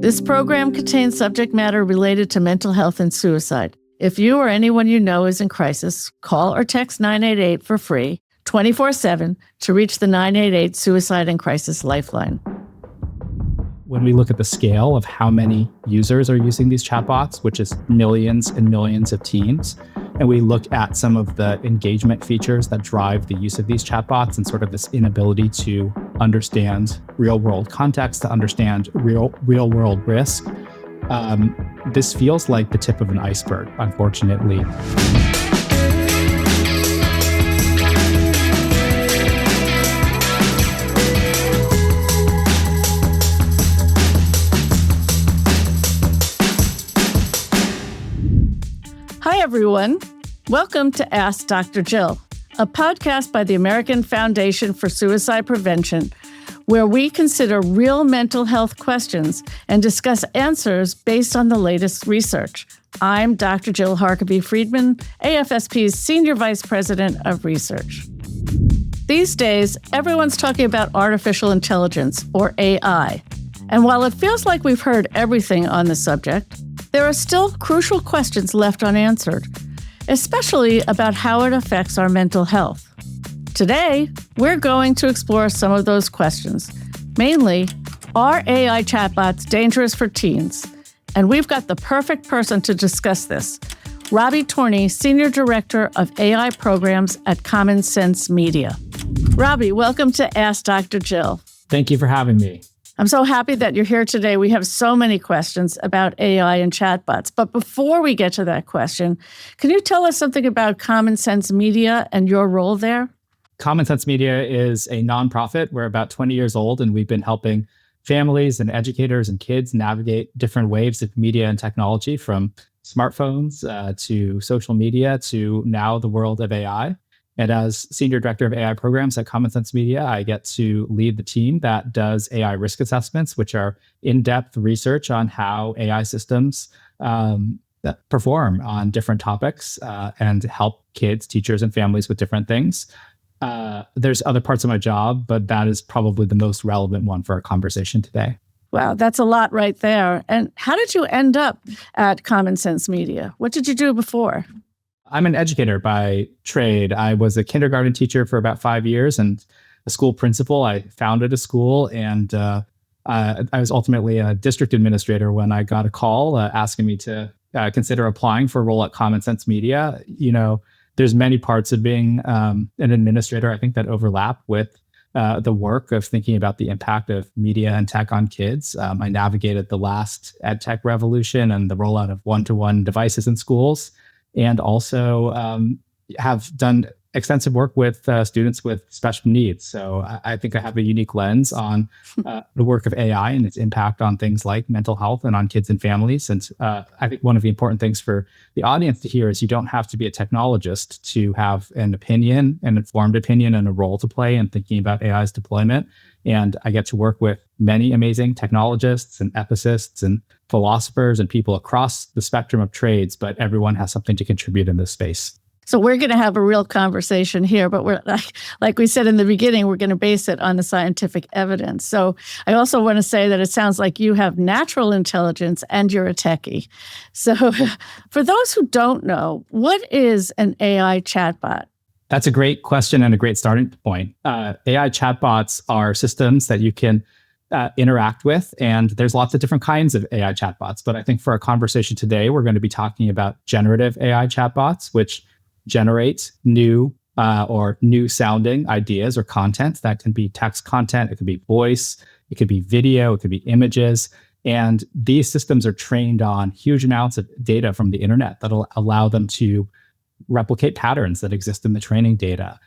This program contains subject matter related to mental health and suicide. If you or anyone you know is in crisis, call or text 988 for free, 24/7, to reach the 988 Suicide and Crisis Lifeline. When we look at the scale of how many users are using these chatbots, which is millions and millions of teens, and we look at some of the engagement features that drive the use of these chatbots and sort of this inability to understand real-world context, to understand real-world risk, this feels like the tip of an iceberg, unfortunately. Hi, everyone. Welcome to Ask Dr. Jill, a podcast by the American Foundation for Suicide Prevention, where we consider real mental health questions and discuss answers based on the latest research. I'm Dr. Jill Harkeby-Friedman, AFSP's Senior Vice President of Research. These days, everyone's talking about artificial intelligence, or AI. And while it feels like we've heard everything on the subject, there are still crucial questions left unanswered, especially about how it affects our mental health. Today, we're going to explore some of those questions. Mainly, are AI chatbots dangerous for teens? And we've got the perfect person to discuss this. Robbie Torney, Senior Director of AI Programs at Common Sense Media. Robbie, welcome to Ask Dr. Jill. Thank you for having me. I'm so happy that you're here today. We have so many questions about AI and chatbots. But before we get to that question, can you tell us something about Common Sense Media and your role there? Common Sense Media is a nonprofit. We're about 20 years old, and we've been helping families and educators and kids navigate different waves of media and technology, from smartphones to social media to now the world of AI. And as Senior Director of AI Programs at Common Sense Media, I get to lead the team that does AI risk assessments, which are in-depth research on how AI systems that perform on different topics and help kids, teachers, and families with different things. There's other parts of my job, but that is probably the most relevant one for our conversation today. Wow, that's a lot right there. And how did you end up at Common Sense Media? What did you do before? I'm an educator by trade. I was a kindergarten teacher for about 5 years and a school principal. I founded a school, and I was ultimately a district administrator when I got a call asking me to consider applying for a role at Common Sense Media. You know, there's many parts of being an administrator, I think, that overlap with the work of thinking about the impact of media and tech on kids. I navigated the last ed tech revolution and the rollout of one-to-one devices in schools, and also have done extensive work with students with special needs. So I think I have a unique lens on the work of AI and its impact on things like mental health and on kids and families. And I think one of the important things for the audience to hear is you don't have to be a technologist to have an opinion, an informed opinion, and a role to play in thinking about AI's deployment. And I get to work with many amazing technologists and ethicists and philosophers and people across the spectrum of trades, but everyone has something to contribute in this space. So we're going to have a real conversation here, but we're like we said in the beginning, we're going to base it on the scientific evidence. So I also want to say that it sounds like you have natural intelligence and you're a techie. So for those who don't know, what is an AI chatbot? That's a great question and a great starting point. AI chatbots are systems that you can interact with, and there's lots of different kinds of AI chatbots. But I think for our conversation today, we're going to be talking about generative AI chatbots, which generate new or new sounding ideas or content. That can be text content, it could be voice, it could be video, it could be images. And these systems are trained on huge amounts of data from the internet that'll allow them to replicate patterns that exist in the training data.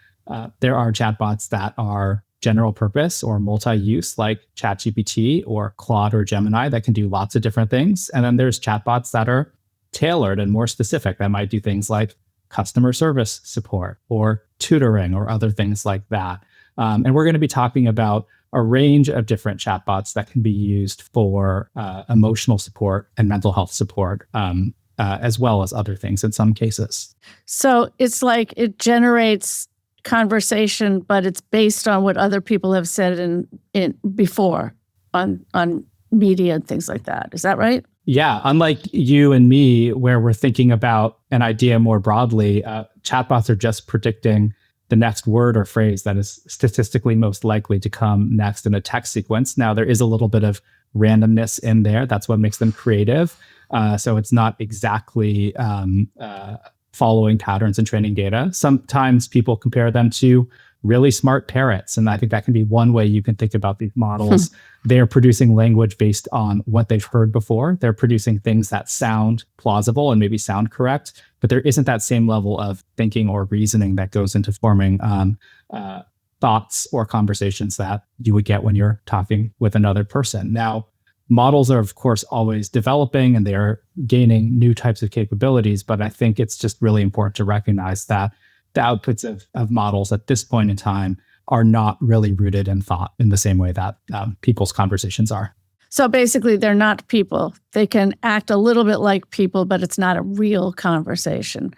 There are chatbots that are general purpose or multi-use, like ChatGPT or Claude or Gemini, that can do lots of different things. And then there's chatbots that are tailored and more specific, that might do things like customer service support or tutoring or other things like that. And we're going to be talking about a range of different chatbots that can be used for emotional support and mental health support, as well as other things in some cases. So it's like it generates conversation, but it's based on what other people have said in before on media and things like that. Is that right? Yeah, unlike you and me, where we're thinking about an idea more broadly, chatbots are just predicting the next word or phrase that is statistically most likely to come next in a text sequence. Now, there is a little bit of randomness in there. That's what makes them creative. So it's not exactly following patterns and training data. Sometimes people compare them to really smart parrots. And I think that can be one way you can think about these models. They're producing language based on what they've heard before. They're producing things that sound plausible and maybe sound correct, but there isn't that same level of thinking or reasoning that goes into forming thoughts or conversations that you would get when you're talking with another person. Now, models are, of course, always developing and they're gaining new types of capabilities, but I think it's just really important to recognize that the outputs of models at this point in time are not really rooted in thought in the same way that people's conversations are. So basically, they're not people. They can act a little bit like people, but it's not a real conversation.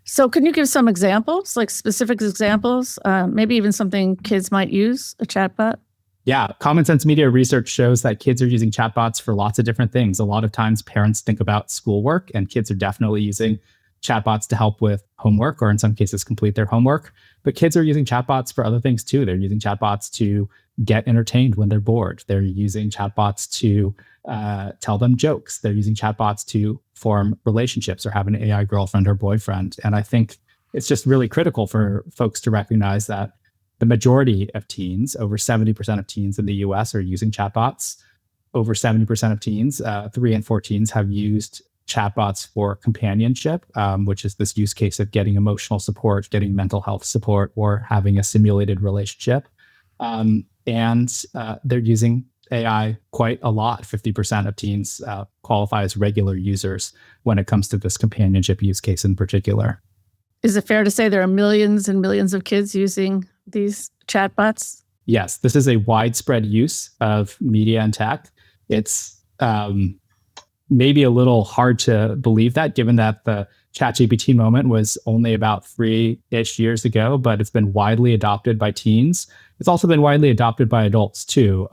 So can you give some examples, like specific examples, maybe even something kids might use, a chatbot? Yeah, Common Sense Media research shows that kids are using chatbots for lots of different things. A lot of times parents think about schoolwork, and kids are definitely using chatbots to help with homework, or in some cases complete their homework. But kids are using chatbots for other things too. They're using chatbots to get entertained when they're bored. They're using chatbots to tell them jokes. They're using chatbots to form relationships or have an AI girlfriend or boyfriend. And I think it's just really critical for folks to recognize that the majority of teens, over 70% of teens in the US, are using chatbots. Over 70% of teens, 3 in 4 teens, have used chatbots for companionship, which is this use case of getting emotional support, getting mental health support, or having a simulated relationship. And they're using AI quite a lot. 50% of teens qualify as regular users when it comes to this companionship use case in particular. Is it fair to say there are millions and millions of kids using these chatbots? Yes, this is a widespread use of media and tech. It's maybe a little hard to believe that, given that the ChatGPT moment was only about 3-ish years ago, but it's been widely adopted by teens. It's also been widely adopted by adults too.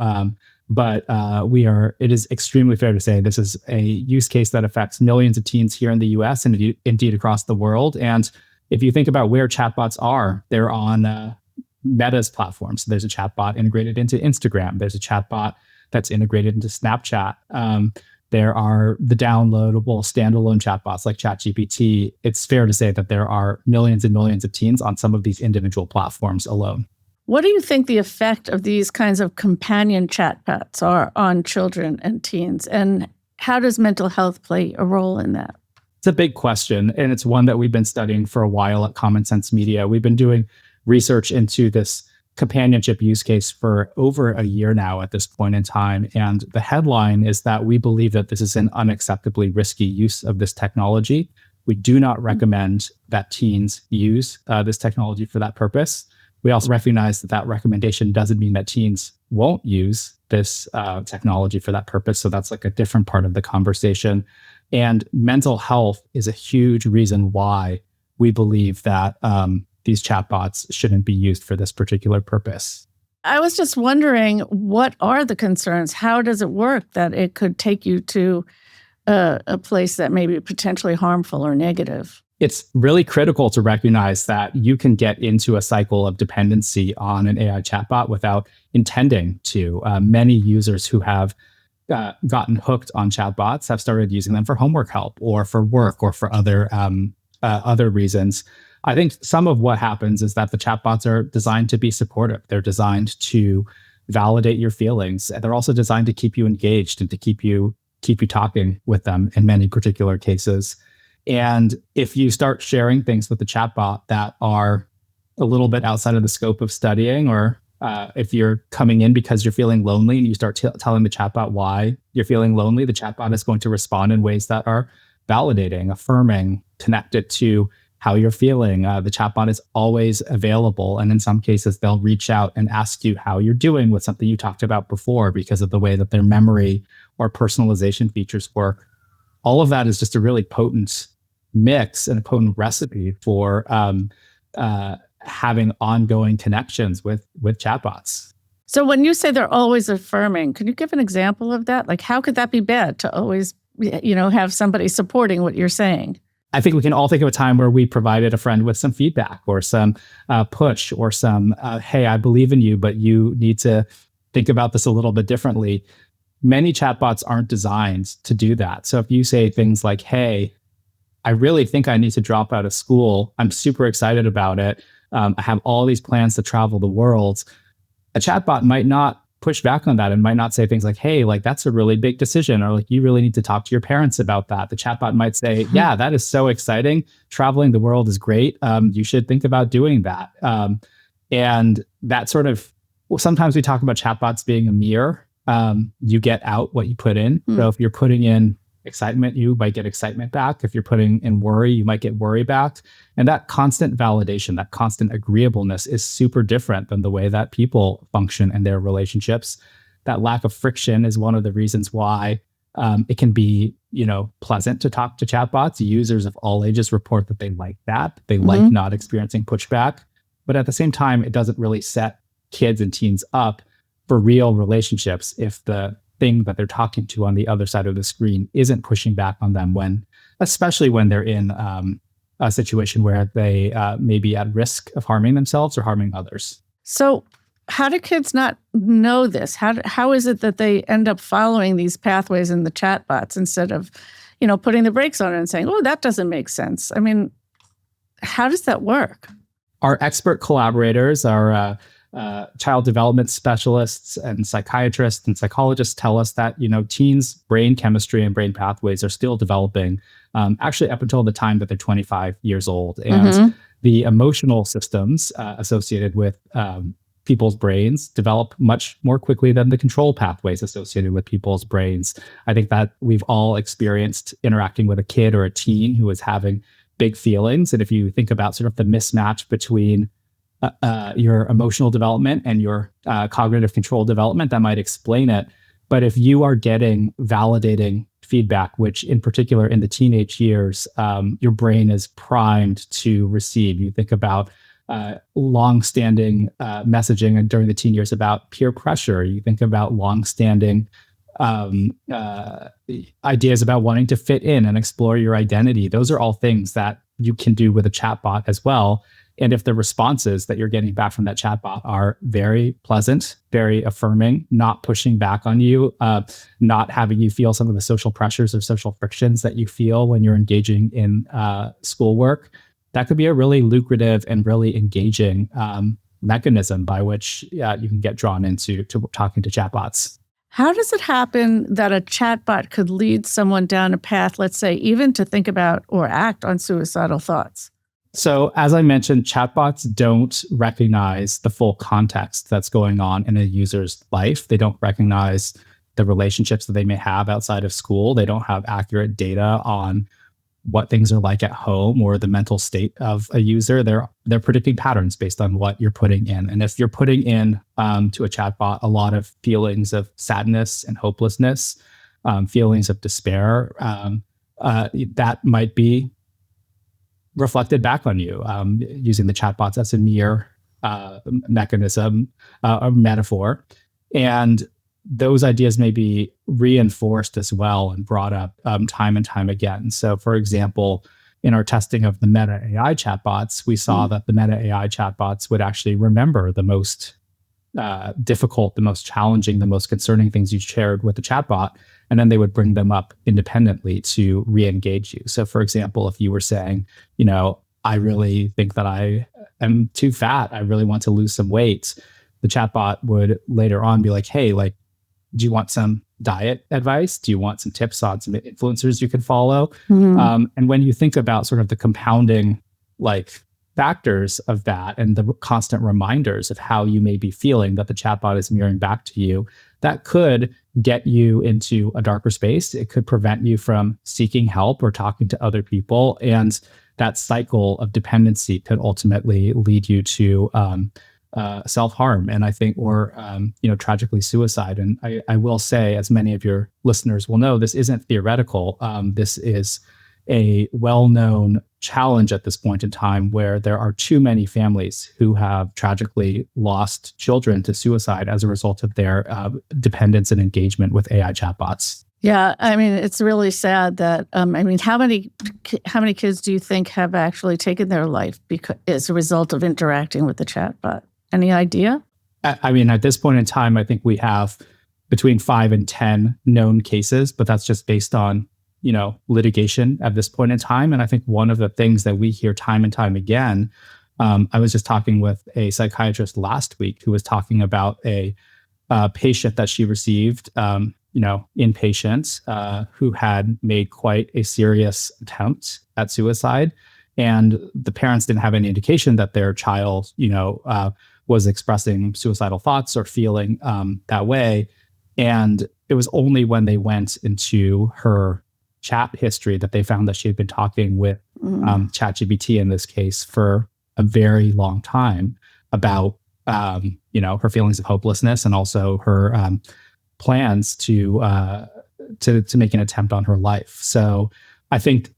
But it is extremely fair to say this is a use case that affects millions of teens here in the US and indeed across the world. And if you think about where chatbots are, they're on Meta's platform. So there's a chatbot integrated into Instagram. There's a chatbot that's integrated into Snapchat. There are the downloadable standalone chatbots like ChatGPT. It's fair to say that there are millions and millions of teens on some of these individual platforms alone. What do you think the effect of these kinds of companion chatbots are on children and teens? And how does mental health play a role in that? It's a big question, and it's one that we've been studying for a while at Common Sense Media. We've been doing research into this companionship use case for over a year now at this point in time. And the headline is that we believe that this is an unacceptably risky use of this technology. We do not recommend that teens use this technology for that purpose. We also recognize that that recommendation doesn't mean that teens won't use this technology for that purpose. So that's like a different part of the conversation. And mental health is a huge reason why we believe that these chatbots shouldn't be used for this particular purpose. I was just wondering, what are the concerns? How does it work that it could take you to a place that may be potentially harmful or negative? It's really critical to recognize that you can get into a cycle of dependency on an AI chatbot without intending to. Many users who have gotten hooked on chatbots have started using them for homework help or for work or for other reasons. I think some of what happens is that the chatbots are designed to be supportive. They're designed to validate your feelings. They're also designed to keep you engaged and to keep you talking with them in many particular cases. And if you start sharing things with the chatbot that are a little bit outside of the scope of studying, or if you're coming in because you're feeling lonely and you start telling the chatbot why you're feeling lonely, the chatbot is going to respond in ways that are validating, affirming, connected to how you're feeling. The chatbot is always available. And in some cases, they'll reach out and ask you how you're doing with something you talked about before because of the way that their memory or personalization features work. All of that is just a really potent mix and a potent recipe for having ongoing connections with chatbots. So when you say they're always affirming, can you give an example of that? Like, how could that be bad to always, have somebody supporting what you're saying? I think we can all think of a time where we provided a friend with some feedback or some push or some, hey, I believe in you, but you need to think about this a little bit differently. Many chatbots aren't designed to do that. So if you say things like, hey, I really think I need to drop out of school. I'm super excited about it. I have all these plans to travel the world. A chatbot might not push back on that and might not say things like, hey, like that's a really big decision, or like you really need to talk to your parents about that. The chatbot might say, yeah, that is so exciting. Traveling the world is great. You should think about doing that. And that sort of, sometimes we talk about chatbots being a mirror. You get out what you put in. So if you're putting in excitement, you might get excitement back. If you're putting in worry, you might get worry back. And that constant validation, that constant agreeableness is super different than the way that people function in their relationships. That lack of friction is one of the reasons why it can be, pleasant to talk to chatbots. Users of all ages report that they like that. They like not experiencing pushback. But at the same time, it doesn't really set kids and teens up for real relationships if the thing that they're talking to on the other side of the screen isn't pushing back on them, especially when they're in a situation where they may be at risk of harming themselves or harming others. So how do kids not know this? How is it that they end up following these pathways in the chatbots instead of, putting the brakes on it and saying, oh, that doesn't make sense? I mean, how does that work? Our expert collaborators, our child development specialists and psychiatrists and psychologists tell us that, teens' brain chemistry and brain pathways are still developing, actually up until the time that they're 25 years old. And the emotional systems associated with people's brains develop much more quickly than the control pathways associated with people's brains. I think that we've all experienced interacting with a kid or a teen who is having big feelings. And if you think about sort of the mismatch between your emotional development and your cognitive control development, that might explain it. But if you are getting validating feedback, which in particular in the teenage years, your brain is primed to receive. You think about long-standing messaging during the teen years about peer pressure. You think about long-standing ideas about wanting to fit in and explore your identity. Those are all things that you can do with a chatbot as well. And if the responses that you're getting back from that chatbot are very pleasant, very affirming, not pushing back on you, not having you feel some of the social pressures or social frictions that you feel when you're engaging in schoolwork, that could be a really lucrative and really engaging mechanism by which you can get drawn into talking to chatbots. How does it happen that a chatbot could lead someone down a path, let's say, even to think about or act on suicidal thoughts? So as I mentioned, chatbots don't recognize the full context that's going on in a user's life. They don't recognize the relationships that they may have outside of school. They don't have accurate data on what things are like at home or the mental state of a user. They're predicting patterns based on what you're putting in. And if you're putting in to a chatbot a lot of feelings of sadness and hopelessness, feelings of despair, that might be reflected back on you, using the chatbots as a mere mechanism or metaphor. And those ideas may be reinforced as well and brought up time and time again. So for example, in our testing of the Meta AI chatbots, we saw that the Meta AI chatbots would actually remember the most difficult, the most challenging, the most concerning things you shared with the chatbot, and then they would bring them up independently to re-engage you. So for example, if you were saying, I really think that I am too fat, I really want to lose some weight, the chatbot would later on be like, hey, do you want some diet advice? Do you want some tips on some influencers you can follow? And when you think about sort of the compounding factors of that and the constant reminders of how you may be feeling that the chatbot is mirroring back to you, that could get you into a darker space. It could prevent you from seeking help or talking to other people. And that cycle of dependency could ultimately lead you to self-harm, and I think, or tragically suicide. And I will say, as many of your listeners will know, this isn't theoretical. This is a well-known challenge at this point in time where there are too many families who have tragically lost children to suicide as a result of their dependence and engagement with AI chatbots. Yeah, I mean, it's really sad that, how many kids do you think have actually taken their life as a result of interacting with the chatbot? Any idea? I mean, at this point in time, I think we have between 5 and 10 known cases, but that's just based on, litigation at this point in time. And I think one of the things that we hear time and time again, I was just talking with a psychiatrist last week who was talking about a patient that she received, inpatient, who had made quite a serious attempt at suicide. And the parents didn't have any indication that their child, was expressing suicidal thoughts or feeling that way. And it was only when they went into her chat history that they found that she had been talking with ChatGPT in this case for a very long time about, her feelings of hopelessness and also her plans to make an attempt on her life. So I think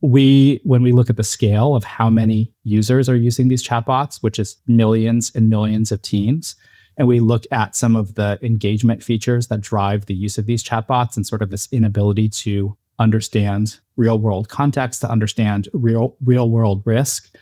when we look at the scale of how many users are using these chatbots, which is millions and millions of teens, and we look at some of the engagement features that drive the use of these chatbots and sort of this inability to understand real world context, to understand real world risk,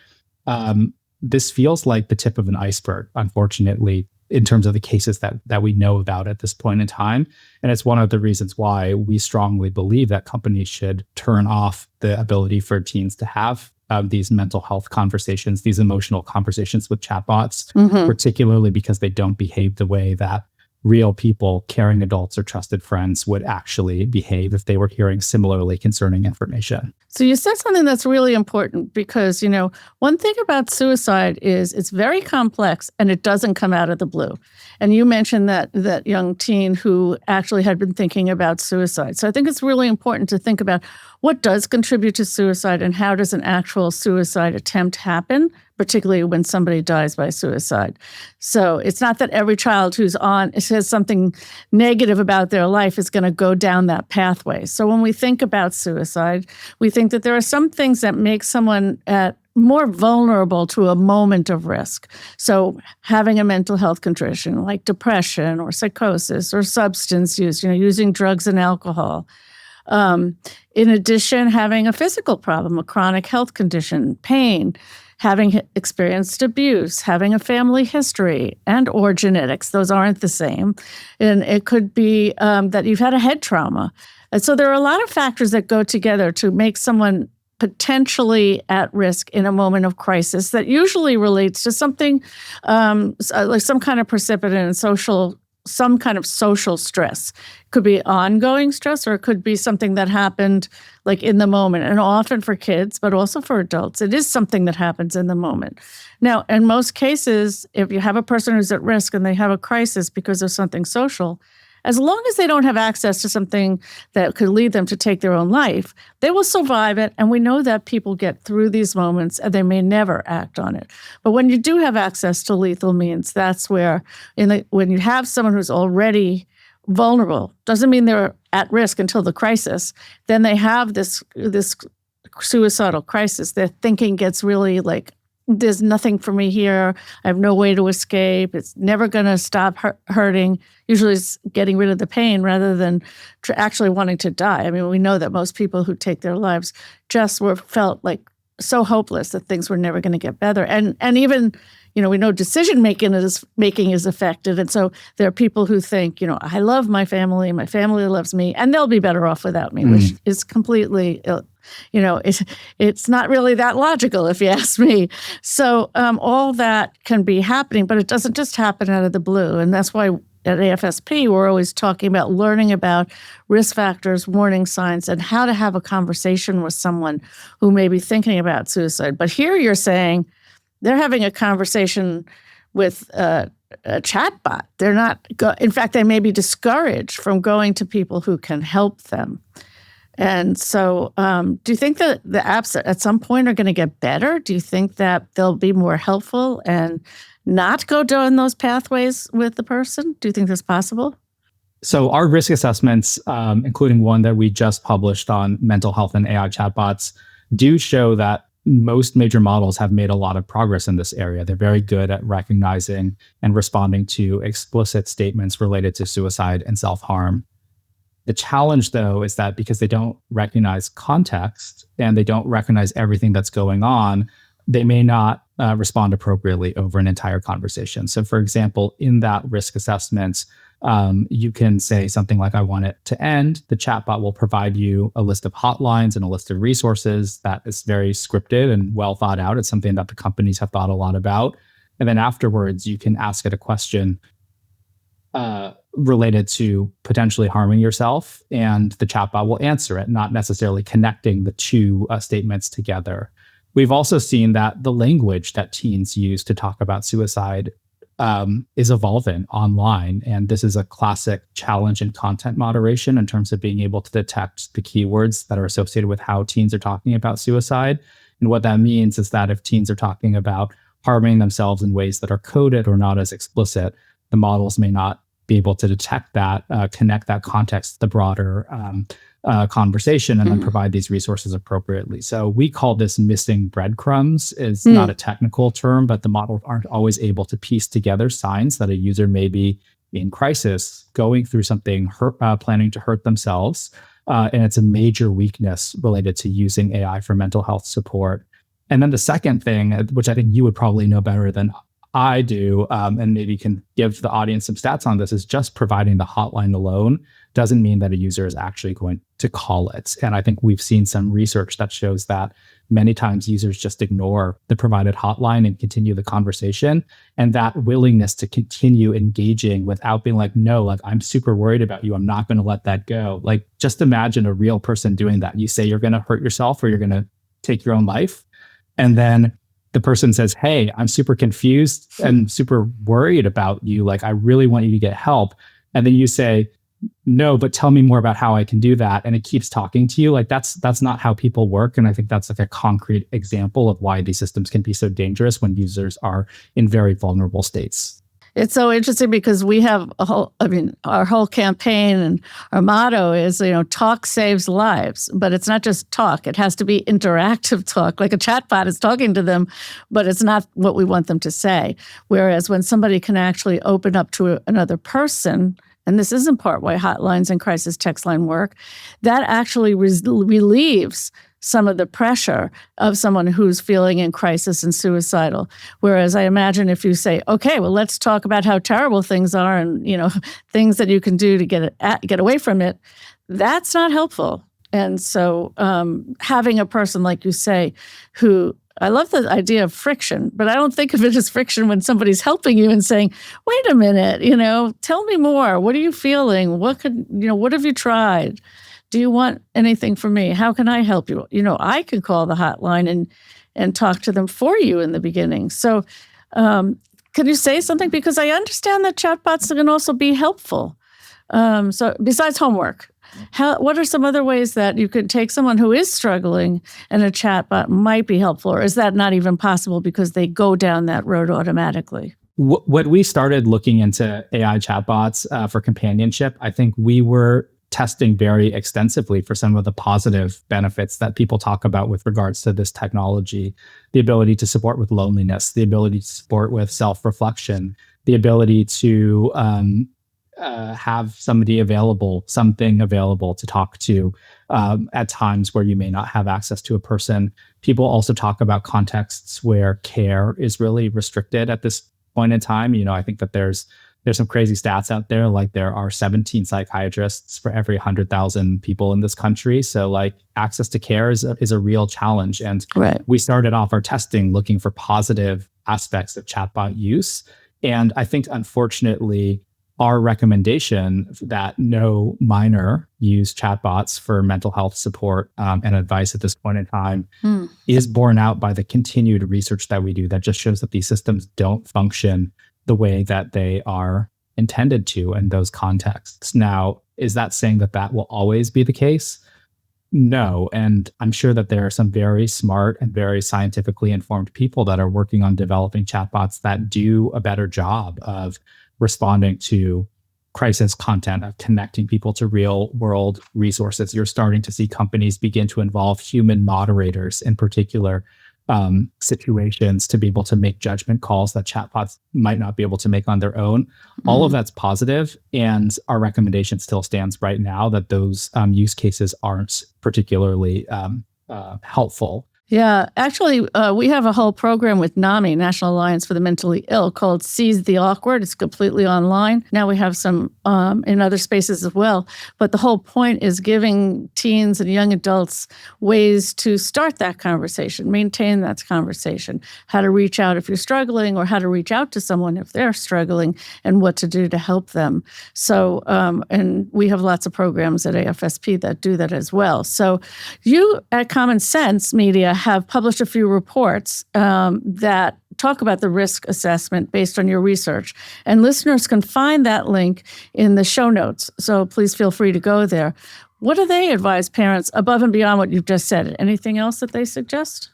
this feels like the tip of an iceberg, unfortunately, in terms of the cases that we know about at this point in time. And it's one of the reasons why we strongly believe that companies should turn off the ability for teens to have these mental health conversations, these emotional conversations with chatbots, particularly because they don't behave the way that real people, caring adults or trusted friends would actually behave if they were hearing similarly concerning information. So you said something that's really important because, one thing about suicide is it's very complex and it doesn't come out of the blue. And you mentioned that young teen who actually had been thinking about suicide. So I think it's really important to think about what does contribute to suicide and how does an actual suicide attempt happen, particularly when somebody dies by suicide. So it's not that every child who's says something negative about their life is going to go down that pathway. So when we think about suicide, we think that there are some things that make someone more vulnerable to a moment of risk. So having a mental health condition like depression or psychosis or substance use, using drugs and alcohol. In addition, having a physical problem, a chronic health condition, pain, having experienced abuse, having a family history, and or genetics. Those aren't the same. And it could be that you've had a head trauma. And so there are a lot of factors that go together to make someone potentially at risk in a moment of crisis that usually relates to something like some kind of precipitant some kind of social stress. It could be ongoing stress, or it could be something that happened like in the moment. And often for kids, but also for adults, it is something that happens in the moment. Now, in most cases, if you have a person who's at risk and they have a crisis because of something social, as long as they don't have access to something that could lead them to take their own life, they will survive it. And we know that people get through these moments and they may never act on it. But when you do have access to lethal means, that's where when you have someone who's already vulnerable, doesn't mean they're at risk until the crisis, then they have this suicidal crisis. Their thinking gets really like, there's nothing for me here. I have no way to escape. It's never going to stop hurting. Usually it's getting rid of the pain rather than actually wanting to die. I mean, we know that most people who take their lives just felt like so hopeless that things were never going to get better. And even, we know decision making is affected. And so there are people who think, I love my family loves me, and they'll be better off without me, which is completely it's not really that logical, if you ask me. So all that can be happening, but it doesn't just happen out of the blue. And that's why at AFSP, we're always talking about learning about risk factors, warning signs, and how to have a conversation with someone who may be thinking about suicide. But here you're saying they're having a conversation with a chatbot. They're not, in fact, they may be discouraged from going to people who can help them. And so do you think that the apps at some point are going to get better? Do you think that they'll be more helpful and not go down those pathways with the person? Do you think that's possible? So our risk assessments, including one that we just published on mental health and AI chatbots, do show that most major models have made a lot of progress in this area. They're very good at recognizing and responding to explicit statements related to suicide and self-harm. The challenge, though, is that because they don't recognize context and they don't recognize everything that's going on, they may not respond appropriately over an entire conversation. So, for example, in that risk assessment, you can say something like, I want it to end. The chatbot will provide you a list of hotlines and a list of resources that is very scripted and well thought out. It's something that the companies have thought a lot about. And then afterwards, you can ask it a question related to potentially harming yourself, and the chatbot will answer it, not necessarily connecting the two statements together. We've also seen that the language that teens use to talk about suicide is evolving online. And this is a classic challenge in content moderation in terms of being able to detect the keywords that are associated with how teens are talking about suicide. And what that means is that if teens are talking about harming themselves in ways that are coded or not as explicit, the models may not be able to detect that, connect that context to the broader conversation, and then provide these resources appropriately. So we call this missing breadcrumbs. It's not a technical term, but the models aren't always able to piece together signs that a user may be in crisis, going through something, planning to hurt themselves. And it's a major weakness related to using AI for mental health support. And then the second thing, which I think you would probably know better than I do, and maybe can give the audience some stats on this, is just providing the hotline alone doesn't mean that a user is actually going to call it. And I think we've seen some research that shows that many times users just ignore the provided hotline and continue the conversation. And that willingness to continue engaging without being like, no, like, I'm super worried about you, I'm not going to let that go. Like, just imagine a real person doing that. You say you're going to hurt yourself or you're going to take your own life. And then the person says, hey, I'm super confused and super worried about you. Like, I really want you to get help. And then you say, no, but tell me more about how I can do that. And it keeps talking to you. Like, that's not how people work. And I think that's like a concrete example of why these systems can be so dangerous when users are in very vulnerable states. It's so interesting because we have our whole campaign and our motto is, talk saves lives, but it's not just talk. It has to be interactive talk, like a chatbot is talking to them, but it's not what we want them to say. Whereas when somebody can actually open up to another person, and this is in part why hotlines and crisis text line work, that actually relieves some of the pressure of someone who's feeling in crisis and suicidal. Whereas I imagine if you say, okay, well, let's talk about how terrible things are and, things that you can do to get away from it, that's not helpful. And so having a person, like you say, who, I love the idea of friction, but I don't think of it as friction when somebody's helping you and saying, wait a minute, tell me more. What are you feeling? What have you tried? Do you want anything from me? How can I help you? I can call the hotline and talk to them for you in the beginning. So can you say something? Because I understand that chatbots can also be helpful. So besides homework, what are some other ways that you could take someone who is struggling and a chatbot might be helpful? Or is that not even possible because they go down that road automatically? When we started looking into AI chatbots for companionship, I think we were testing very extensively for some of the positive benefits that people talk about with regards to this technology. The ability to support with loneliness, the ability to support with self-reflection, the ability to have something available to talk to at times where you may not have access to a person. People also talk about contexts where care is really restricted at this point in time. I think that there's some crazy stats out there, like there are 17 psychiatrists for every 100,000 people in this country. So like access to care is a real challenge. And we started off our testing looking for positive aspects of chatbot use. And I think, unfortunately, our recommendation that no minor use chatbots for mental health support and advice at this point in time is borne out by the continued research that we do that just shows that these systems don't function the way that they are intended to in those contexts. Now, is that saying that will always be the case? No. And I'm sure that there are some very smart and very scientifically informed people that are working on developing chatbots that do a better job of responding to crisis content, of connecting people to real world resources. You're starting to see companies begin to involve human moderators in particular situations to be able to make judgment calls that chatbots might not be able to make on their own. All of that's positive, and our recommendation still stands right now that those use cases aren't particularly helpful. Yeah, actually, we have a whole program with NAMI, National Alliance for the Mentally Ill, called Seize the Awkward. It's completely online. Now we have some in other spaces as well. But the whole point is giving teens and young adults ways to start that conversation, maintain that conversation, how to reach out if you're struggling, or how to reach out to someone if they're struggling, and what to do to help them. So, and we have lots of programs at AFSP that do that as well. So you at Common Sense Media have published a few reports that talk about the risk assessment based on your research. And listeners can find that link in the show notes. So please feel free to go there. What do they advise parents above and beyond what you've just said? Anything else that they suggest?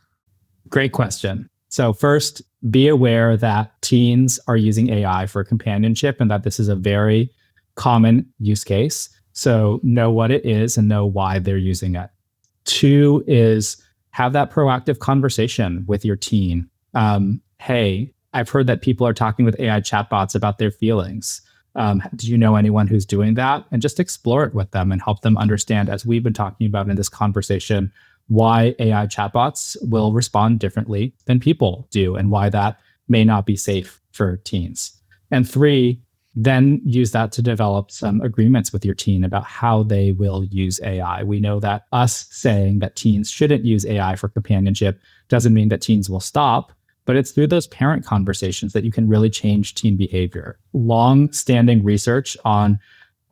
Great question. So first, be aware that teens are using AI for companionship and that this is a very common use case. So know what it is and know why they're using it. 2 is have that proactive conversation with your teen. Hey, I've heard that people are talking with AI chatbots about their feelings. Do you know anyone who's doing that? And just explore it with them and help them understand, as we've been talking about in this conversation, why AI chatbots will respond differently than people do and why that may not be safe for teens. And 3, then use that to develop some agreements with your teen about how they will use AI. We know that us saying that teens shouldn't use AI for companionship doesn't mean that teens will stop, but it's through those parent conversations that you can really change teen behavior. Long-standing research on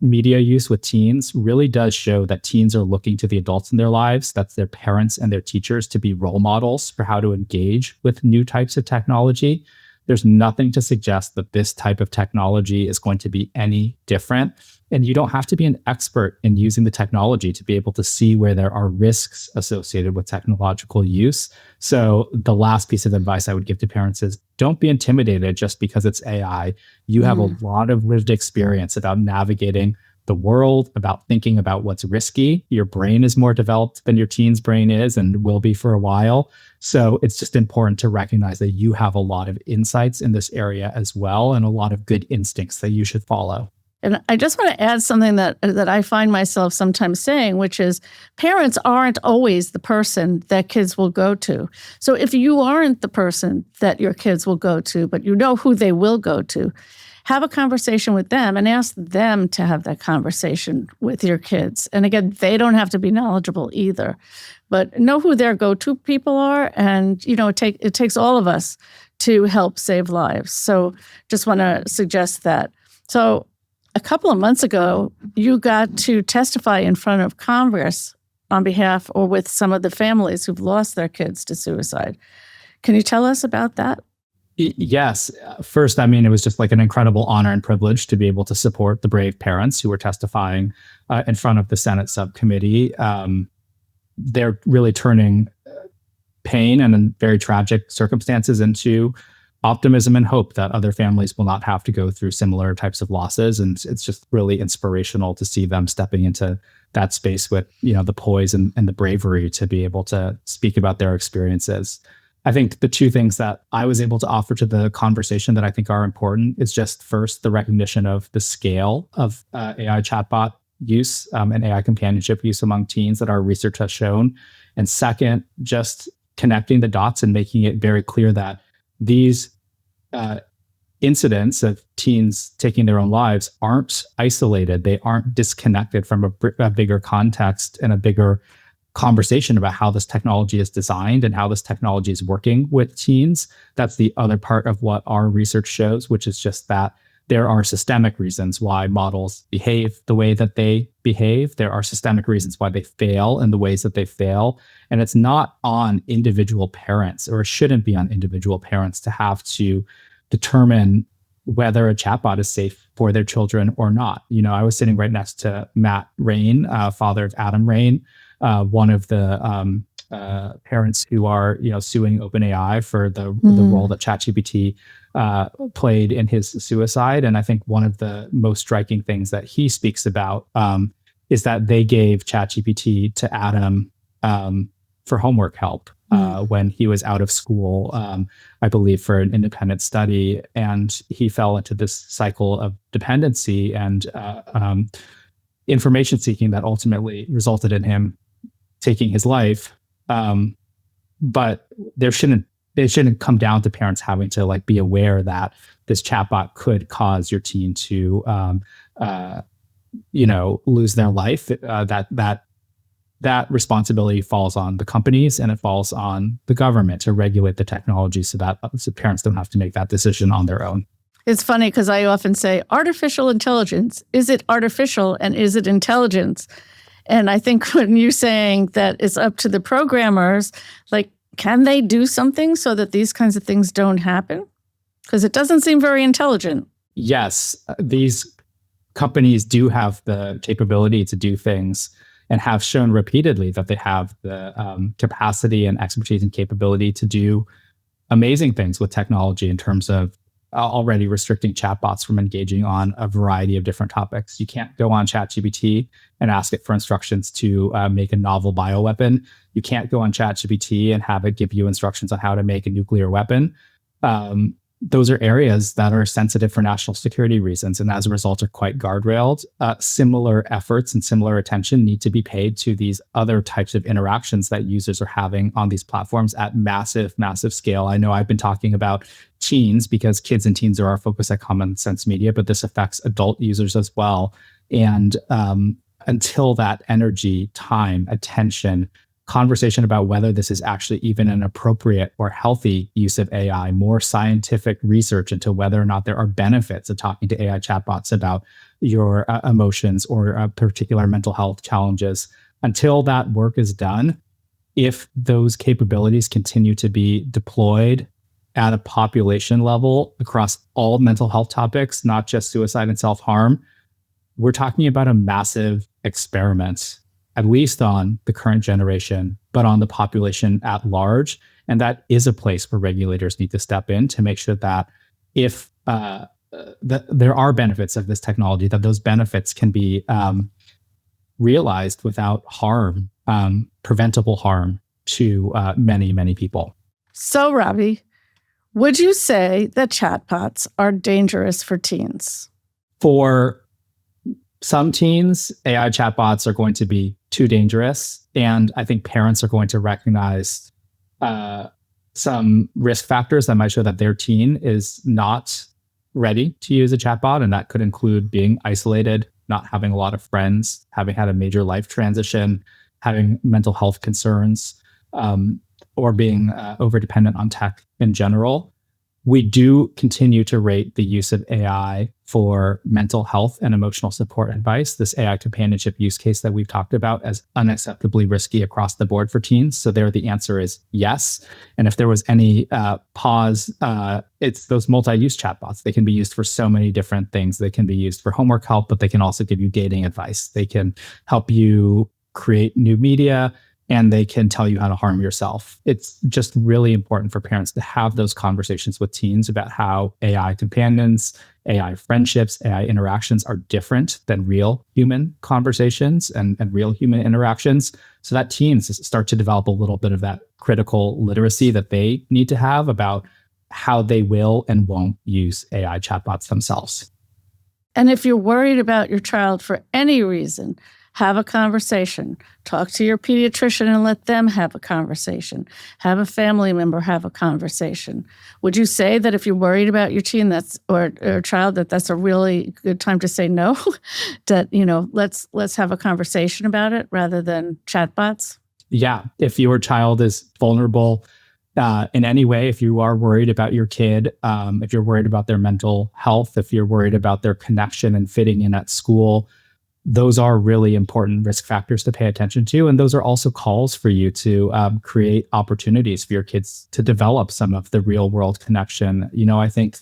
media use with teens really does show that teens are looking to the adults in their lives, that's their parents and their teachers, to be role models for how to engage with new types of technology. There's nothing to suggest that this type of technology is going to be any different. And you don't have to be an expert in using the technology to be able to see where there are risks associated with technological use. So the last piece of advice I would give to parents is don't be intimidated just because it's AI. You have a lot of lived experience about navigating the world, about thinking about what's risky. Your brain is more developed than your teen's brain is and will be for a while. So it's just important to recognize that you have a lot of insights in this area as well, and a lot of good instincts that you should follow. And I just want to add something that I find myself sometimes saying, which is parents aren't always the person that kids will go to. So if you aren't the person that your kids will go to, but you know who they will go to, have a conversation with them and ask them to have that conversation with your kids. And again, they don't have to be knowledgeable either, but know who their go-to people are. And, you know, it takes all of us to help save lives. So just want to suggest that. So a couple of months ago, you got to testify in front of Congress on behalf or with some of the families who've lost their kids to suicide. Can you tell us about that? Yes. First, I mean, it was just like an incredible honor and privilege to be able to support the brave parents who were testifying in front of the Senate subcommittee. They're really turning pain and very tragic circumstances into optimism and hope that other families will not have to go through similar types of losses. And it's just really inspirational to see them stepping into that space with, you know, the poise and the bravery to be able to speak about their experiences. I think the 2 things that I was able to offer to the conversation that I think are important is just first, the recognition of the scale of AI chatbot use and AI companionship use among teens that our research has shown. And second, just connecting the dots and making it very clear that these incidents of teens taking their own lives aren't isolated. They aren't disconnected from a bigger context and a bigger conversation about how this technology is designed and how this technology is working with teens. That's the other part of what our research shows, which is just that there are systemic reasons why models behave the way that they behave. There are systemic reasons why they fail in the ways that they fail. And it's not on individual parents, or it shouldn't be on individual parents, to have to determine whether a chatbot is safe for their children or not. You know, I was sitting right next to Matt Rain, father of Adam Rain, one of the parents who are, you know, suing OpenAI for the role that ChatGPT played in his suicide. And I think one of the most striking things that he speaks about is that they gave ChatGPT to Adam for homework help. when he was out of school, I believe, for an independent study. And he fell into this cycle of dependency and information seeking that ultimately resulted in him taking his life. But it shouldn't come down to parents having to be aware that this chatbot could cause your teen to lose their life. That responsibility falls on the companies, and it falls on the government to regulate the technology so that parents don't have to make that decision on their own. It's funny because I often say artificial intelligence. Is it artificial and is it intelligence? And I think when you're saying that it's up to the programmers, can they do something so that these kinds of things don't happen? Because it doesn't seem very intelligent. Yes, these companies do have the capability to do things and have shown repeatedly that they have the capacity and expertise and capability to do amazing things with technology in terms of already restricting chatbots from engaging on a variety of different topics. You can't go on ChatGPT and ask it for instructions to make a novel bioweapon. You can't go on ChatGPT and have it give you instructions on how to make a nuclear weapon. Those are areas that are sensitive for national security reasons, and as a result are quite guardrailed. Similar efforts and similar attention need to be paid to these other types of interactions that users are having on these platforms at massive, massive scale. I know I've been talking about teens because kids and teens are our focus at Common Sense Media, but this affects adult users as well. And until that energy, time, attention, conversation about whether this is actually even an appropriate or healthy use of AI, more scientific research into whether or not there are benefits of talking to AI chatbots about your emotions or particular mental health challenges. Until that work is done, if those capabilities continue to be deployed at a population level across all mental health topics, not just suicide and self-harm, we're talking about a massive experiment, at least on the current generation, but on the population at large. And that is a place where regulators need to step in to make sure that if that there are benefits of this technology, that those benefits can be realized without harm, preventable harm to many, many people. So, Robbie, would you say that chatbots are dangerous for teens? For some teens, AI chatbots are going to be too dangerous. And I think parents are going to recognize some risk factors that might show that their teen is not ready to use a chatbot. And that could include being isolated, not having a lot of friends, having had a major life transition, having mental health concerns, or being over-dependent on tech in general. We do continue to rate the use of AI for mental health and emotional support advice, this AI companionship use case that we've talked about, as unacceptably risky across the board for teens. So there, the answer is yes. And if there was any pause, it's those multi-use chatbots. They can be used for so many different things. They can be used for homework help, but they can also give you dating advice. They can help you create new media, and they can tell you how to harm yourself. It's just really important for parents to have those conversations with teens about how AI companions, AI friendships, AI interactions are different than real human conversations and real human interactions, so that teens start to develop a little bit of that critical literacy that they need to have about how they will and won't use AI chatbots themselves. And if you're worried about your child for any reason, have a conversation. Talk to your pediatrician and let them have a conversation. Have a family member have a conversation. Would you say that if you're worried about your teen or child, that's a really good time to say no? That, let's have a conversation about it rather than chatbots? Yeah. If your child is vulnerable in any way, if you are worried about your kid, if you're worried about their mental health, if you're worried about their connection and fitting in at school, those are really important risk factors to pay attention to. And those are also calls for you to create opportunities for your kids to develop some of the real world connection. I think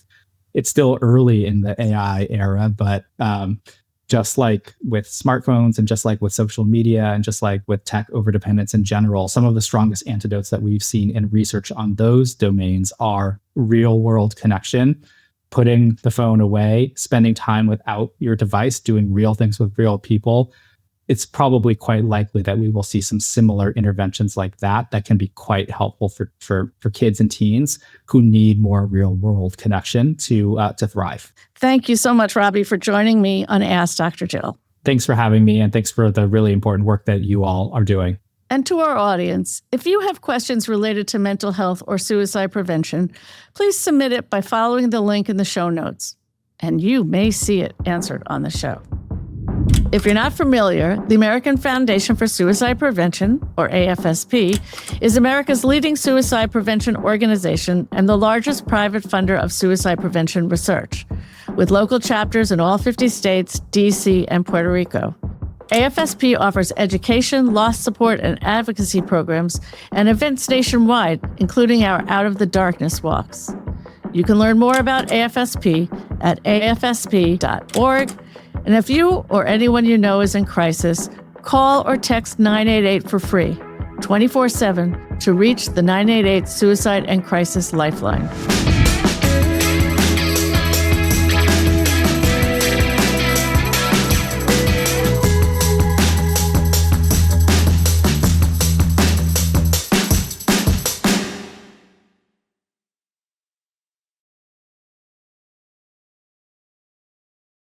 it's still early in the AI era, but just like with smartphones and just like with social media and just like with tech overdependence in general, some of the strongest antidotes that we've seen in research on those domains are real world connection, putting the phone away, spending time without your device, doing real things with real people. it's probably quite likely that we will see some similar interventions like that can be quite helpful for kids and teens who need more real world connection to thrive. Thank you so much, Robbie, for joining me on Ask Dr. Jill. Thanks for having me, and thanks for the really important work that you all are doing. And to our audience, if you have questions related to mental health or suicide prevention, please submit it by following the link in the show notes, and you may see it answered on the show. If you're not familiar, the American Foundation for Suicide Prevention, or AFSP, is America's leading suicide prevention organization and the largest private funder of suicide prevention research, with local chapters in all 50 states, D.C., and Puerto Rico. AFSP offers education, loss support, and advocacy programs and events nationwide, including our Out of the Darkness walks. You can learn more about AFSP at afsp.org. And if you or anyone you know is in crisis, call or text 988 for free, 24/7, to reach the 988 Suicide and Crisis Lifeline.